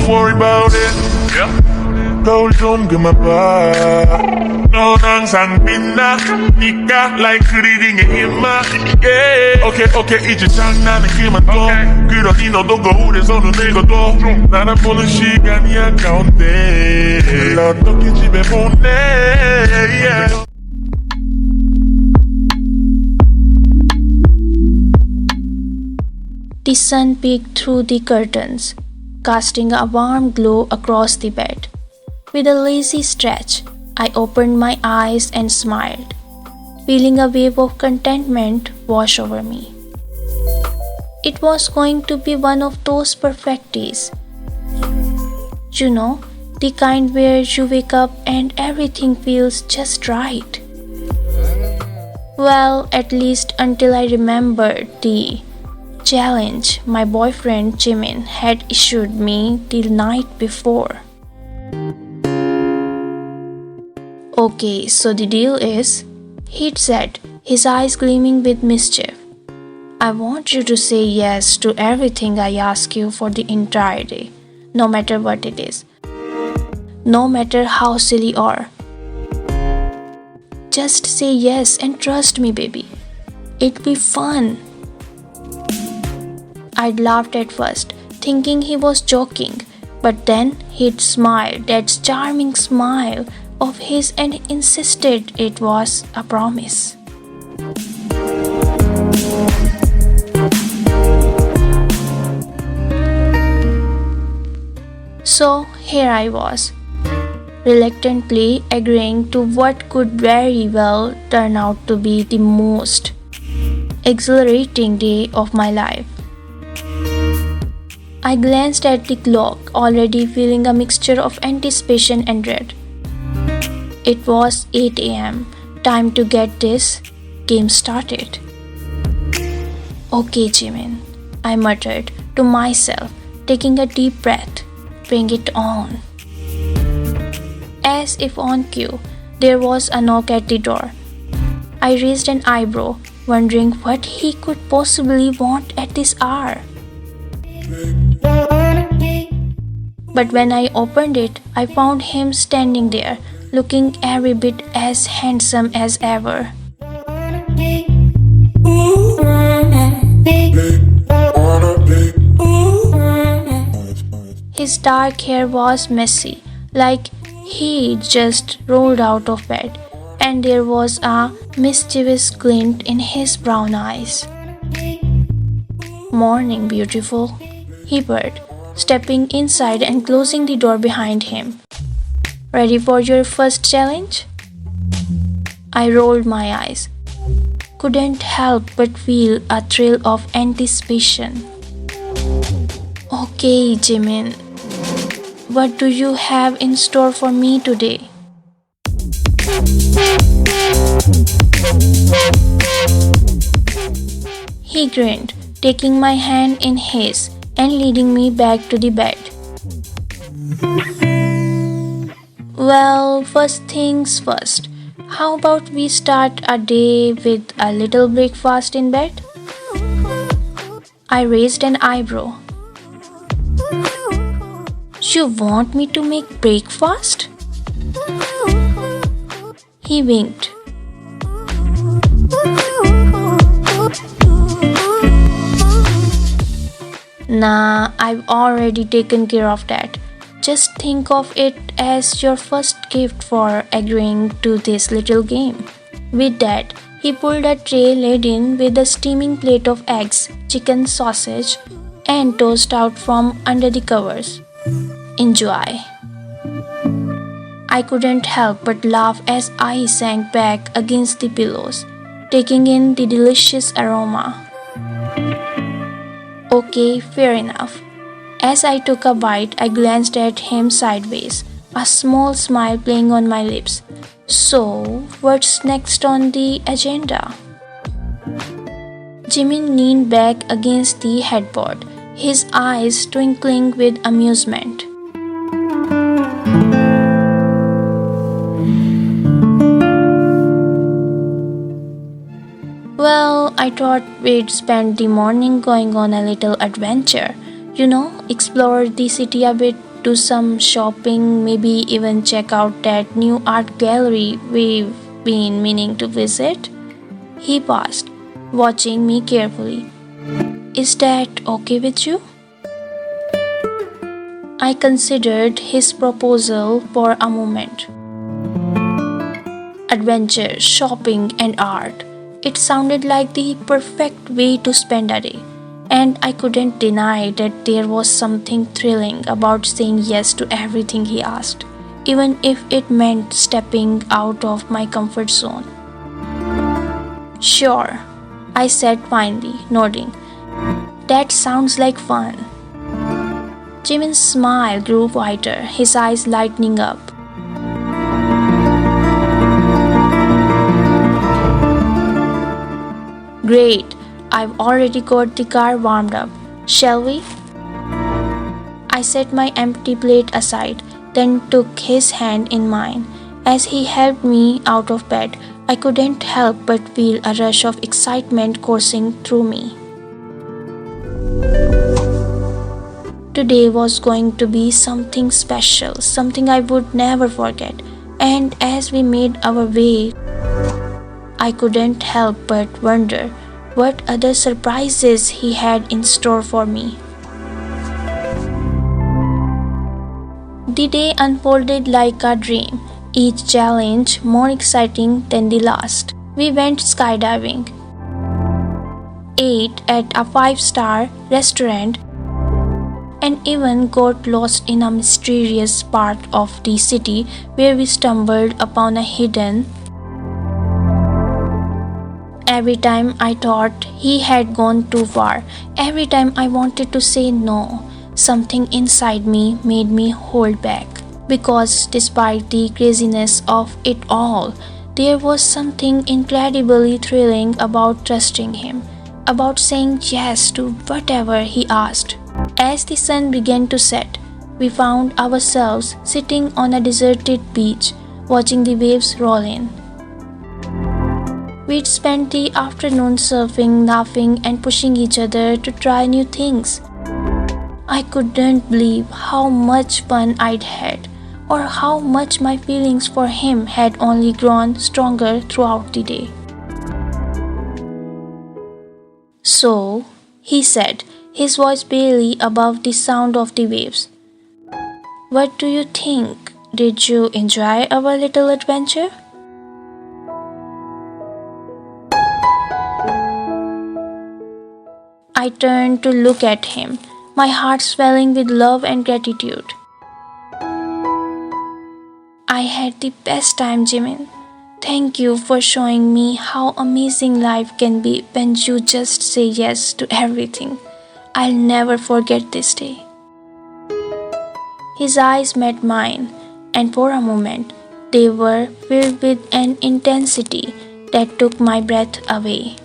worry about it. Go 좀 그만 봐. 넌 항상 빛나. 네가 like 그리딩의 힘아. Yeah. Okay 이제 장난은 그만둬. 그러니 너도 거울에서 눈을 거둬. 나를 보는 시간이 아까운데 어떻게 집에 보내. Yeah. The sun peeked through the curtains, casting a warm glow across the bed. With a lazy stretch, I opened my eyes and smiled, feeling a wave of contentment wash over me. It was going to be one of those perfect days. You know, the kind where you wake up and everything feels just right. Well, at least until I remembered the challenge my boyfriend Jimin had issued me the night before. Okay, so the deal is, he'd said, his eyes gleaming with mischief, I want you to say yes to everything I ask you for the entire day, no matter what it is, no matter how silly or. Just say yes and trust me, baby. It'll be fun. I'd laughed at first, thinking he was joking, but then he'd smiled that charming smile of his and insisted it was a promise. So here I was, reluctantly agreeing to what could very well turn out to be the most exhilarating day of my life. I glanced at the clock, already feeling a mixture of anticipation and dread. It was 8 a.m. Time to get this game started. Okay, Jimin, I muttered to myself, taking a deep breath. Bring it on. As if on cue, there was a knock at the door. I raised an eyebrow, wondering what he could possibly want at this hour. But when I opened it, I found him standing there, looking every bit as handsome as ever. His dark hair was messy, like he just rolled out of bed, and there was a mischievous glint in his brown eyes. Morning, beautiful, he purred, stepping inside and closing the door behind him. Ready for your first challenge? I rolled my eyes. Couldn't help but feel a thrill of anticipation. Okay, Jimin, what do you have in store for me today? He grinned, taking my hand in his and leading me back to the bed. Well, first things first. How about we start a day with a little breakfast in bed? I raised an eyebrow. You want me to make breakfast? He winked. Nah, I've already taken care of that. Just think of it as your first gift for agreeing to this little game. With that, he pulled a tray laden with a steaming plate of eggs, chicken, sausage, and toast out from under the covers. Enjoy. I couldn't help but laugh as I sank back against the pillows, taking in the delicious aroma. Okay, fair enough. As I took a bite, I glanced at him sideways, a small smile playing on my lips. So, what's next on the agenda? Jimin leaned back against the headboard, his eyes twinkling with amusement. Well, I thought we'd spend the morning going on a little adventure. You know, explore the city a bit do some shopping, maybe even check out that new art gallery we've been meaning to visit? He paused, watching me carefully. Is that okay with you? I considered his proposal for a moment. Adventure, shopping, and art. It sounded like the perfect way to spend a day, and I couldn't deny that there was something thrilling about saying yes to everything he asked, even if it meant stepping out of my comfort zone. Sure, I said finally, nodding. That sounds like fun. Jimin's smile grew wider, his eyes lightening up. Great, I've already got the car warmed up. Shall we? I set my empty plate aside, then took his hand in mine. As he helped me out of bed, I couldn't help but feel a rush of excitement coursing through me. Today was going to be something special, something I would never forget. And as we made our way, I couldn't help but wonder what other surprises he had in store for me. The day unfolded like a dream, each challenge more exciting than the last. We went skydiving, ate at a 5-star restaurant, and even got lost in a mysterious part of the city where we stumbled upon a hidden. Every time I thought he had gone too far, every time I wanted to say no, something inside me made me hold back. Because despite the craziness of it all, there was something incredibly thrilling about trusting him, about saying yes to whatever he asked. As the sun began to set, we found ourselves sitting on a deserted beach, watching the waves roll in. We'd spent the afternoon surfing, laughing, and pushing each other to try new things. I couldn't believe how much fun I'd had, or how much my feelings for him had only grown stronger throughout the day. So, he said, his voice barely above the sound of the waves. What do you think? Did you enjoy our little adventure? I turned to look at him, my heart swelling with love and gratitude. I had the best time, Jimin. Thank you for showing me how amazing life can be when you just say yes to everything. I'll never forget this day. His eyes met mine, and for a moment, they were filled with an intensity that took my breath away.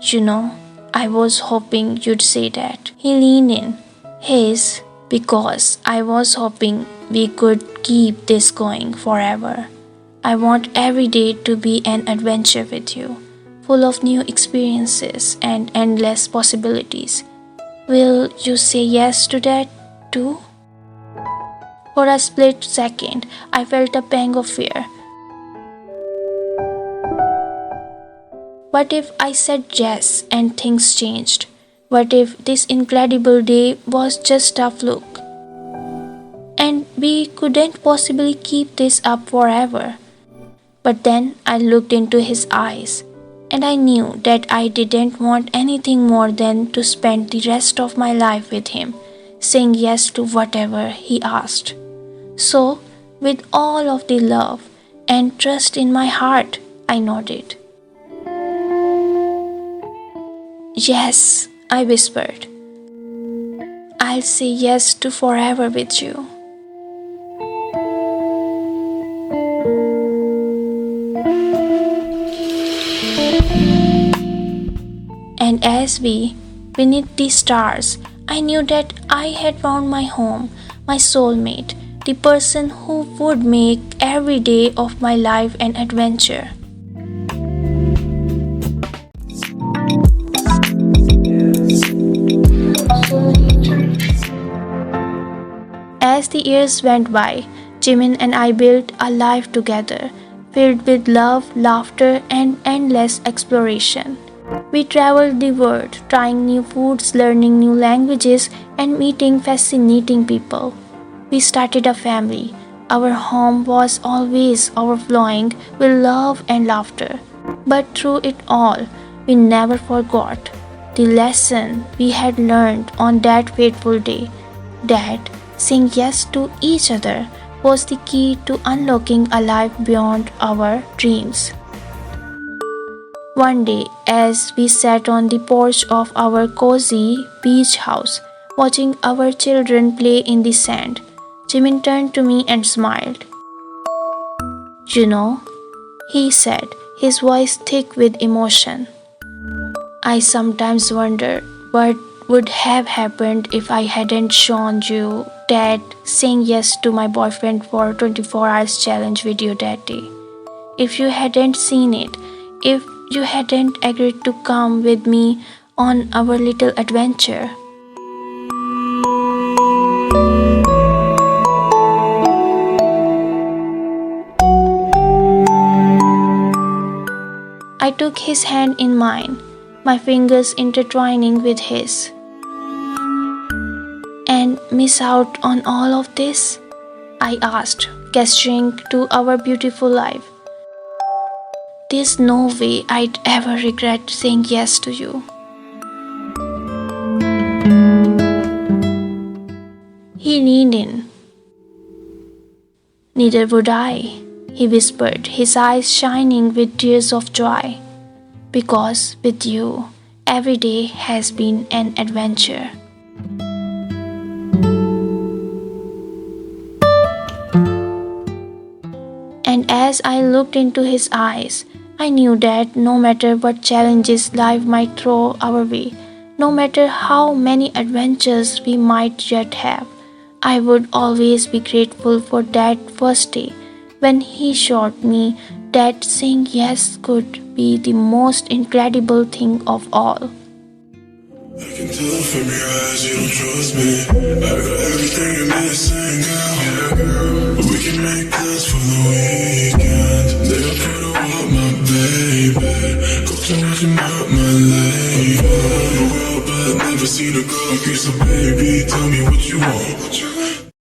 You know, I was hoping you'd say that. He leaned in, his, because I was hoping we could keep this going forever. I want every day to be an adventure with you, full of new experiences and endless possibilities. Will you say yes to that too? For a split second, I felt a pang of fear. What if I said yes and things changed? What if this incredible day was just a fluke? And we couldn't possibly keep this up forever. But then I looked into his eyes, and I knew that I didn't want anything more than to spend the rest of my life with him, saying yes to whatever he asked. So, with all of the love and trust in my heart, I nodded. Yes, I whispered. I'll say yes to forever with you. And as we, beneath the stars, I knew that I had found my home, my soulmate, the person who would make every day of my life an adventure. the years went by, Jimin and I built a life together, filled with love, laughter, and endless exploration. We traveled the world, trying new foods, learning new languages, and meeting fascinating people. We started a family. Our home was always overflowing with love and laughter. But through it all, we never forgot the lesson we had learned on that fateful day, that saying yes to each other was the key to unlocking a life beyond our dreams. One day, as we sat on the porch of our cozy beach house, watching our children play in the sand, Jimin turned to me and smiled. "You know," he said, his voice thick with emotion, "I sometimes wonder what would have happened if I hadn't shown you that saying yes to my boyfriend for 24 hours challenge video that day. If you hadn't seen it, if you hadn't agreed to come with me on our little adventure." I took his hand in mine, my fingers intertwining with his. "And miss out on all of this?" I asked, gesturing to our beautiful life. "There's no way I'd ever regret saying yes to you." He leaned in. "Neither would I," he whispered, his eyes shining with tears of joy. "Because with you, every day has been an adventure." And as I looked into his eyes, I knew that no matter what challenges life might throw our way, no matter how many adventures we might yet have, I would always be grateful for that first day when he showed me that saying yes could be the most incredible thing of all. I can tell from your eyes you don't trust me. I got everything you're missing, girl. Yeah, girl. But we can make plans for the weekend. They don't care about my baby. Go to watch him out, my lady. The world, but never seen a girl like you, so baby, tell me what you want.